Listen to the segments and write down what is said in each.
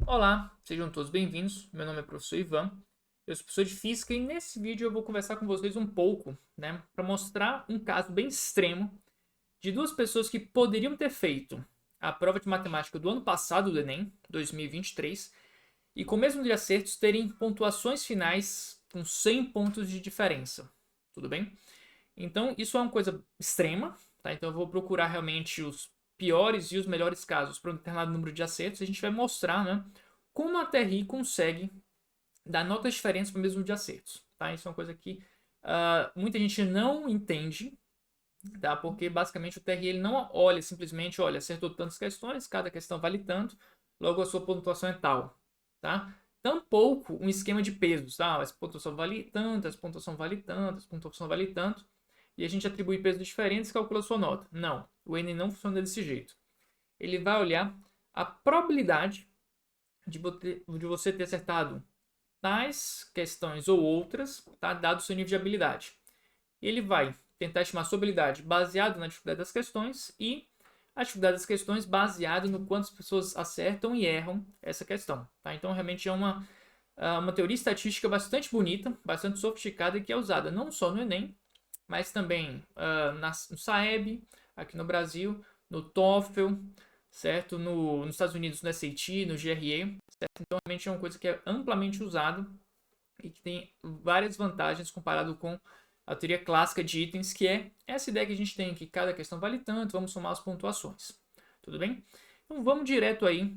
Olá, sejam todos bem-vindos. Meu nome é professor Ivan, eu sou professor de física e nesse vídeo eu vou conversar com vocês um pouco, para mostrar um caso bem extremo de duas pessoas que poderiam ter feito a prova de matemática do ano passado do Enem, 2023, e com o mesmo de acertos terem pontuações finais com 100 pontos de diferença. Tudo bem? Então, isso é uma coisa extrema, tá? Então, eu vou procurar realmente os piores e os melhores casos para um determinado número de acertos. A gente vai mostrar, como a TRI consegue dar notas diferentes para o mesmo número de acertos, tá? Isso é uma coisa que muita gente não entende, tá? Porque basicamente o TRI ele não olha simplesmente, olha, acertou tantas questões, cada questão vale tanto, logo a sua pontuação é tal, tá? Tampouco um esquema de pesos, tá? Essa pontuação vale tanto, essa pontuação vale tanto, essa pontuação vale tanto e a gente atribui pesos diferentes e calcula a sua nota. Não, o Enem não funciona desse jeito. Ele vai olhar a probabilidade de você ter acertado tais questões ou outras, tá? Dado o seu nível de habilidade. Ele vai tentar estimar a sua habilidade baseado na dificuldade das questões e a dificuldade das questões baseado no quantas pessoas acertam e erram essa questão. Tá? Então, realmente é uma teoria estatística bastante bonita, bastante sofisticada e que é usada não só no Enem, mas também no SAEB, aqui no Brasil, no TOEFL, certo? Nos Estados Unidos, no SAT, no GRE, certo? Então, realmente é uma coisa que é amplamente usado e que tem várias vantagens comparado com a teoria clássica de itens, que é essa ideia que a gente tem que cada questão vale tanto, vamos somar as pontuações. Tudo bem? Então, vamos direto aí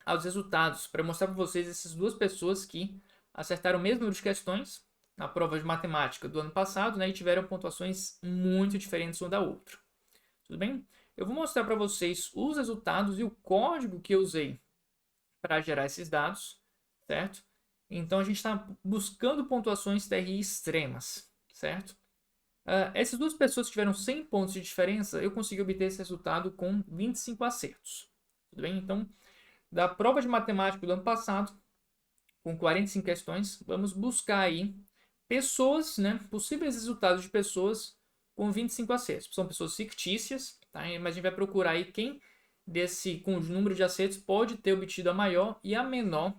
aos resultados para mostrar para vocês essas duas pessoas que acertaram o mesmo número de questões na prova de matemática do ano passado, né, e tiveram pontuações muito diferentes uma da outra. Tudo bem? Eu vou mostrar para vocês os resultados e o código que eu usei para gerar esses dados, certo? Então a gente está buscando pontuações TRI extremas, certo? Essas duas pessoas que tiveram 100 pontos de diferença, eu consegui obter esse resultado com 25 acertos. Tudo bem? Então, da prova de matemática do ano passado, com 45 questões, vamos buscar aí pessoas, né, possíveis resultados de pessoas com 25 acertos. São pessoas fictícias, tá? Mas a gente vai procurar aí quem desse com o número de acertos pode ter obtido a maior e a menor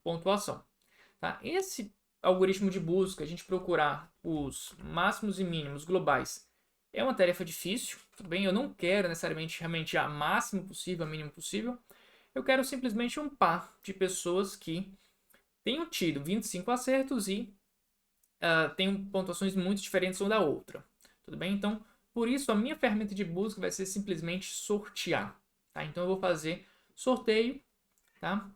pontuação. Tá? Esse algoritmo de busca, a gente procurar os máximos e mínimos globais, é uma tarefa difícil. Tudo bem, eu não quero necessariamente realmente a máximo possível, a mínimo possível. Eu quero simplesmente um par de pessoas que tenham tido 25 acertos e tenham pontuações muito diferentes uma da outra. Tudo bem? Então, por isso, a minha ferramenta de busca vai ser simplesmente sortear. Tá? Então, eu vou fazer sorteio. Tá?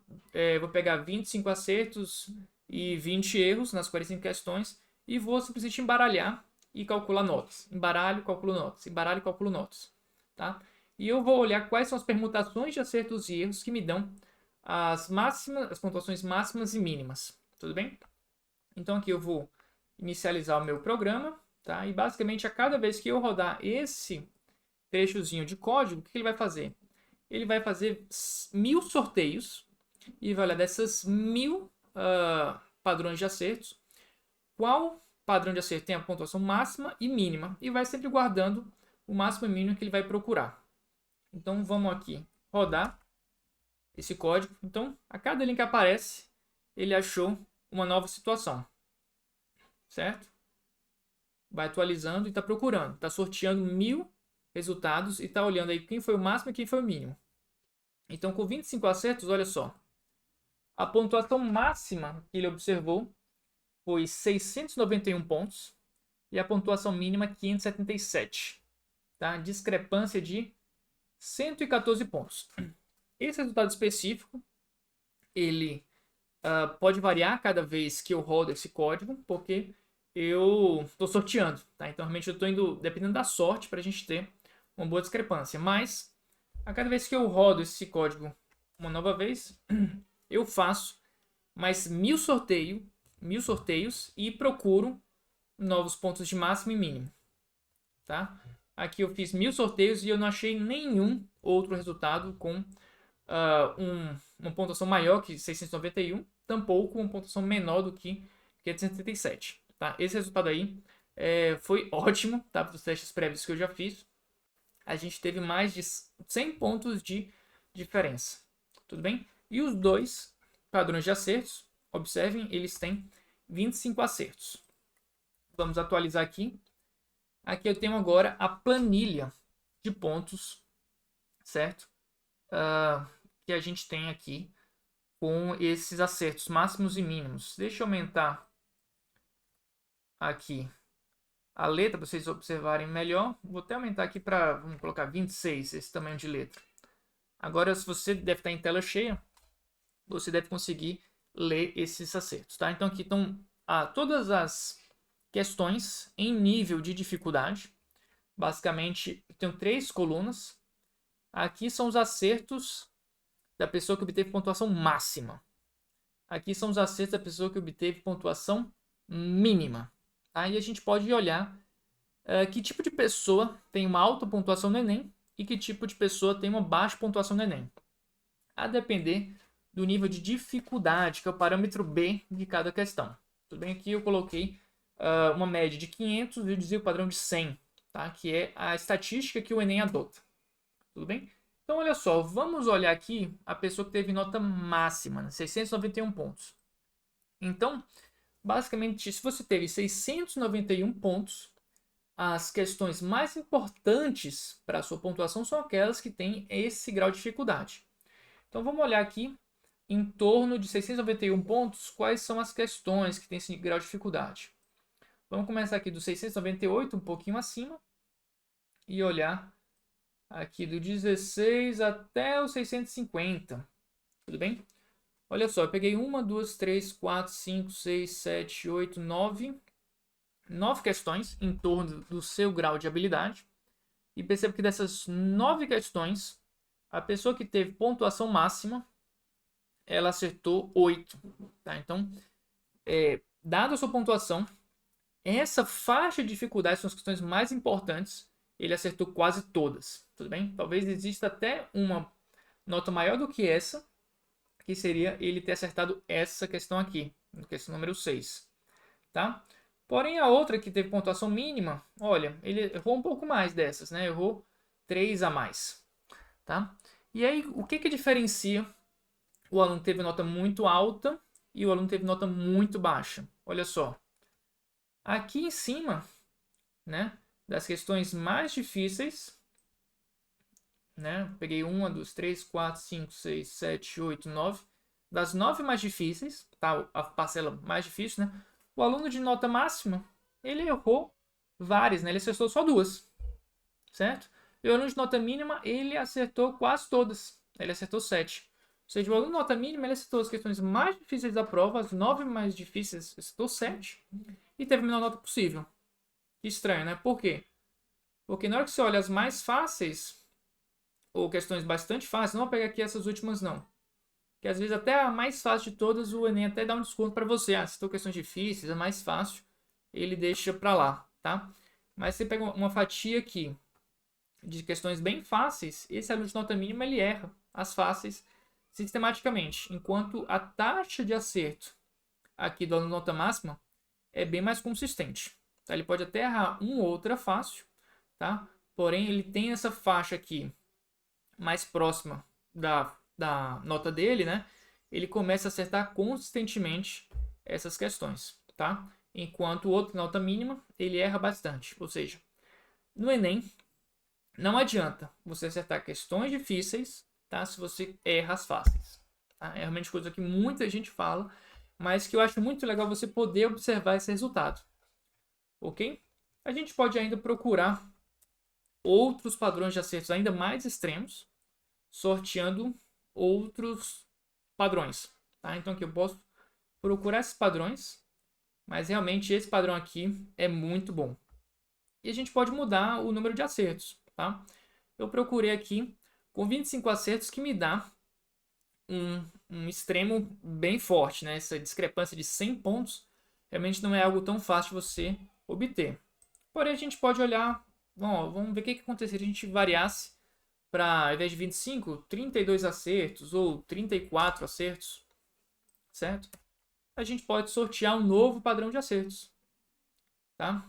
Vou pegar 25 acertos e 20 erros nas 45 questões e vou simplesmente embaralhar e calcular notas. Embaralho, calculo notas. Embaralho, calculo notas. Tá? E eu vou olhar quais são as permutações de acertos e erros que me dão as pontuações máximas e mínimas. Tudo bem? Então aqui eu vou inicializar o meu programa. Tá? E basicamente a cada vez que eu rodar esse trechozinho de código, o que ele vai fazer? Ele vai fazer 1000 sorteios e vai olhar dessas 1000 padrões de acertos, qual padrão de acerto tem a pontuação máxima e mínima e vai sempre guardando o máximo e mínimo que ele vai procurar. Então vamos aqui rodar esse código. Então a cada linha que aparece, ele achou uma nova situação, certo? Vai atualizando e está procurando, está sorteando 1000 resultados e está olhando aí quem foi o máximo e quem foi o mínimo. Então, com 25 acertos, olha só. A pontuação máxima que ele observou foi 691 pontos e a pontuação mínima 577. Tá? Discrepância de 114 pontos. Esse resultado específico, ele pode variar cada vez que eu rodo esse código, porque eu estou sorteando. Tá? Então, realmente, eu estou indo dependendo da sorte para a gente ter uma boa discrepância. Mas, a cada vez que eu rodo esse código uma nova vez, eu faço mais 1000 sorteios e procuro novos pontos de máximo e mínimo. Tá? Aqui eu fiz 1000 sorteios e eu não achei nenhum outro resultado com uma pontuação maior que 691, tampouco uma pontuação menor do que 577. Tá? Esse resultado aí foi ótimo, tá? Para os testes prévios que eu já fiz. A gente teve mais de 100 pontos de diferença. Tudo bem? E os dois padrões de acertos, observem, eles têm 25 acertos. Vamos atualizar aqui. Aqui eu tenho agora a planilha de pontos, certo? Que a gente tem aqui com esses acertos máximos e mínimos. Deixa eu aumentar aqui a letra para vocês observarem melhor. Vou até aumentar aqui para, vamos colocar 26, esse tamanho de letra. Agora, se você deve estar em tela cheia, você deve conseguir ler esses acertos, tá? Então aqui estão todas as questões em nível de dificuldade. Basicamente, eu tenho 3 colunas. Aqui são os acertos da pessoa que obteve pontuação máxima. Aqui são os acertos da pessoa que obteve pontuação mínima. Aí a gente pode olhar que tipo de pessoa tem uma alta pontuação no Enem e que tipo de pessoa tem uma baixa pontuação no Enem. A depender do nível de dificuldade, que é o parâmetro B de cada questão. Tudo bem? Aqui eu coloquei uma média de 500 e eu dizia o padrão de 100, tá? Que é a estatística que o Enem adota. Tudo bem? Então, olha só, vamos olhar aqui a pessoa que teve nota máxima, né? 691 pontos. Então, basicamente, se você teve 691 pontos, as questões mais importantes para a sua pontuação são aquelas que têm esse grau de dificuldade. Então, vamos olhar aqui, em torno de 691 pontos, quais são as questões que têm esse grau de dificuldade. Vamos começar aqui do 698, um pouquinho acima, e olhar aqui do 16 até o 650. Tudo bem? Olha só, eu peguei 1, 2, 3, 4, 5, 6, 7, 8, 9. 9 questões em torno do seu grau de habilidade. E perceba que dessas 9 questões, a pessoa que teve pontuação máxima, ela acertou 8. Tá? Então, dada a sua pontuação, essa faixa de dificuldade são as questões mais importantes. Ele acertou quase todas. Tudo bem? Talvez exista até uma nota maior do que essa, que seria ele ter acertado essa questão aqui, questão número 6. Tá? Porém, a outra que teve pontuação mínima, olha, ele errou um pouco mais dessas, né? Errou 3 a mais. Tá? E aí, o que diferencia o aluno que teve nota muito alta e o aluno que teve nota muito baixa? Olha só. Aqui em cima, né, das questões mais difíceis, né, peguei 1, 2, 3, 4, 5, 6, 7, 8, 9. Das 9 mais difíceis, tá? A parcela mais difícil, né? O aluno de nota máxima, ele errou várias, né? Ele acertou só 2, certo? E o aluno de nota mínima, ele acertou quase todas. Ele acertou 7. Ou seja, o aluno de nota mínima, ele acertou as questões mais difíceis da prova, as 9 mais difíceis, acertou 7. E teve a menor nota possível. Que estranho, né? Por quê? Porque na hora que você olha as mais fáceis, ou questões bastante fáceis, não vou pegar aqui essas últimas não. Que às vezes até a mais fácil de todas, o Enem até dá um desconto para você. Se estão questões difíceis, a mais fácil, ele deixa para lá, tá? Mas você pega uma fatia aqui de questões bem fáceis, esse aluno de nota mínima ele erra as fáceis sistematicamente, enquanto a taxa de acerto aqui do aluno de nota máxima é bem mais consistente. Tá? Ele pode até errar uma ou outra fácil, tá? Porém ele tem essa faixa aqui mais próxima da nota dele, né? Ele começa a acertar consistentemente essas questões, tá? Enquanto o outro, nota mínima, ele erra bastante. Ou seja, no Enem, não adianta você acertar questões difíceis, tá? Se você erra as fáceis. Tá? É realmente coisa que muita gente fala, mas que eu acho muito legal você poder observar esse resultado. Ok? A gente pode ainda procurar outros padrões de acertos ainda mais extremos, sorteando outros padrões. Tá? Então aqui eu posso procurar esses padrões, mas realmente esse padrão aqui é muito bom. E a gente pode mudar o número de acertos. Tá? Eu procurei aqui com 25 acertos que me dá um extremo bem forte. Né? Essa discrepância de 100 pontos realmente não é algo tão fácil de você obter. Porém, a gente pode olhar, bom, vamos ver o que aconteceria se a gente variasse para, ao invés de 25, 32 acertos ou 34 acertos, certo? A gente pode sortear um novo padrão de acertos, tá?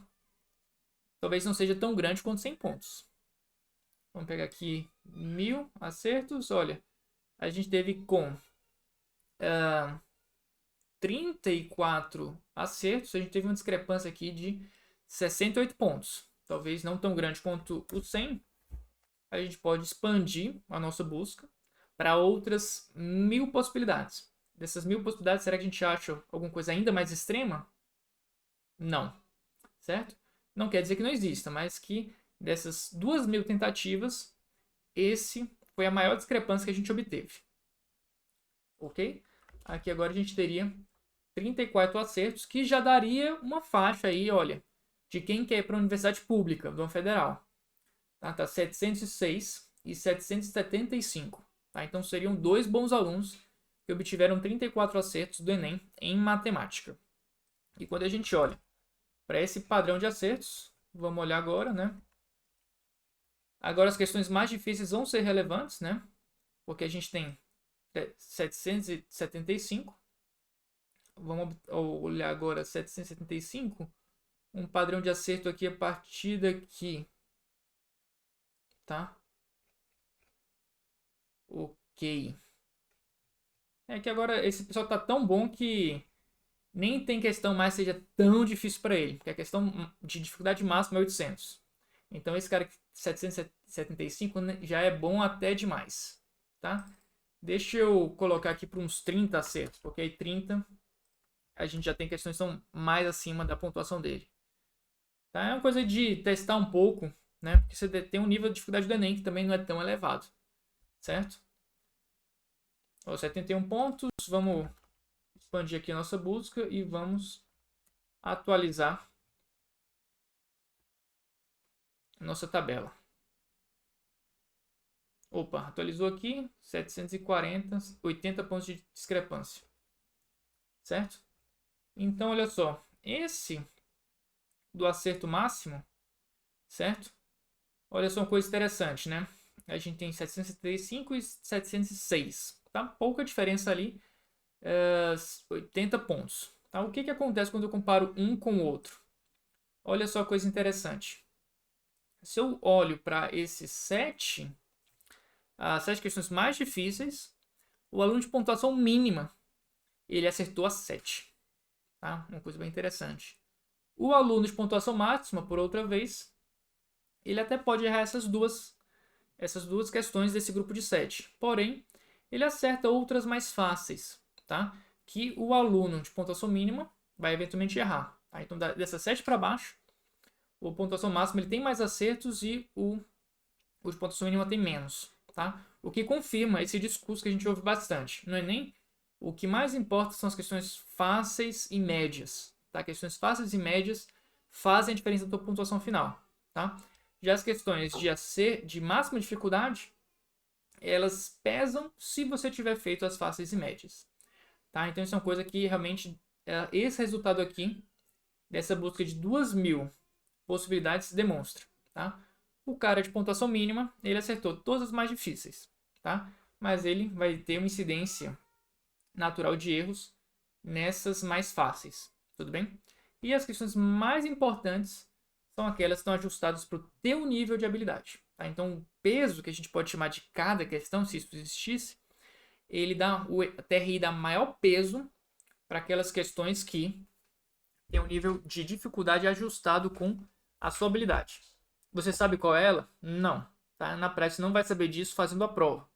Talvez não seja tão grande quanto 100 pontos. Vamos pegar aqui 1000 acertos, olha, a gente teve com 34 acertos, a gente teve uma discrepância aqui de 68 pontos. Talvez não tão grande quanto o 100. A gente pode expandir a nossa busca para outras 1000 possibilidades. Dessas 1000 possibilidades, será que a gente acha alguma coisa ainda mais extrema? Não, certo? Não quer dizer que não exista, mas que dessas 2000 tentativas, esse foi a maior discrepância que a gente obteve. Ok? Aqui agora a gente teria 34 acertos, que já daria uma faixa aí, olha, de quem quer ir para a universidade pública, do federal. Tá 706 e 775. Tá? Então seriam 2 bons alunos que obtiveram 34 acertos do Enem em matemática. E quando a gente olha para esse padrão de acertos, vamos olhar agora, né? Agora as questões mais difíceis vão ser relevantes, né? Porque a gente tem 775. Vamos olhar agora 775. Um padrão de acerto aqui a partir daqui. Tá? Ok. É que agora esse pessoal tá tão bom que nem tem questão mais seja tão difícil para ele. Porque a questão de dificuldade máxima é 800. Então esse cara 775 já é bom até demais. Tá? Deixa eu colocar aqui para uns 30 acertos. Porque aí 30 a gente já tem questões que são mais acima da pontuação dele. Tá? É uma coisa de testar um pouco, né? Porque você tem um nível de dificuldade do Enem que também não é tão elevado, certo? 71 pontos, vamos expandir aqui a nossa busca e vamos atualizar a nossa tabela. Opa, atualizou aqui, 740, 80 pontos de discrepância, certo? Então, olha só, esse do acerto máximo, certo? Olha só uma coisa interessante, né? A gente tem 775 e 706, tá? Pouca diferença ali, 80 pontos. Tá? O que acontece quando eu comparo um com o outro? Olha só a coisa interessante. Se eu olho para esses 7 questões mais difíceis, o aluno de pontuação mínima, ele acertou as 7. Tá? Uma coisa bem interessante. O aluno de pontuação máxima, por outra vez, ele até pode errar essas duas questões desse grupo de 7. Porém, ele acerta outras mais fáceis, tá? Que o aluno de pontuação mínima vai eventualmente errar. Tá? Então, dessas 7 para baixo, o pontuação máxima ele tem mais acertos e o de pontuação mínima tem menos. Tá? O que confirma esse discurso que a gente ouve bastante. No Enem, o que mais importa são as questões fáceis e médias. Tá? Questões fáceis e médias fazem a diferença da tua pontuação final. Tá? Já as questões de máxima dificuldade, elas pesam se você tiver feito as fáceis e médias. Tá? Então isso é uma coisa que realmente, esse resultado aqui, dessa busca de 2000 possibilidades, demonstra. Tá? O cara de pontuação mínima, ele acertou todas as mais difíceis. Tá? Mas ele vai ter uma incidência natural de erros nessas mais fáceis. Tudo bem? E as questões mais importantes são aquelas que estão ajustadas para o teu nível de habilidade. Tá? Então, o peso que a gente pode chamar de cada questão, se isso existisse, o TRI dá maior peso para aquelas questões que têm um nível de dificuldade ajustado com a sua habilidade. Você sabe qual é ela? Não. Tá? Na prática, você não vai saber disso fazendo a prova.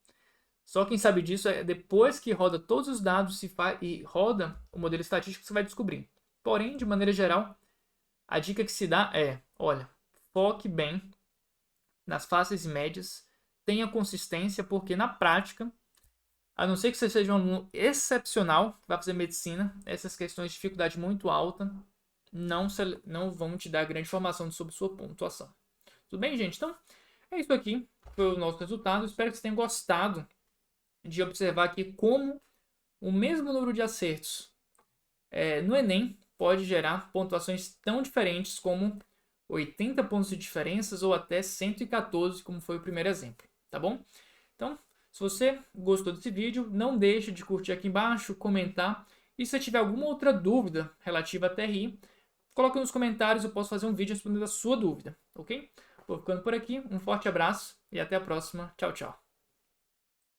Só quem sabe disso é depois que roda todos os dados e roda o modelo estatístico, você vai descobrir. Porém, de maneira geral, a dica que se dá é, olha, foque bem nas fáceis e médias, tenha consistência, porque na prática, a não ser que você seja um aluno excepcional, que vai fazer medicina, essas questões de dificuldade muito alta não vão te dar grande informação sobre sua pontuação. Tudo bem, gente? Então, é isso aqui. Foi o nosso resultado. Espero que vocês tenham gostado de observar aqui como o mesmo número de acertos no Enem pode gerar pontuações tão diferentes como 80 pontos de diferenças ou até 114, como foi o primeiro exemplo, tá bom? Então, se você gostou desse vídeo, não deixe de curtir aqui embaixo, comentar, e se você tiver alguma outra dúvida relativa a TRI, coloque nos comentários, eu posso fazer um vídeo respondendo a sua dúvida, ok? Vou ficando por aqui, um forte abraço e até a próxima. Tchau, tchau.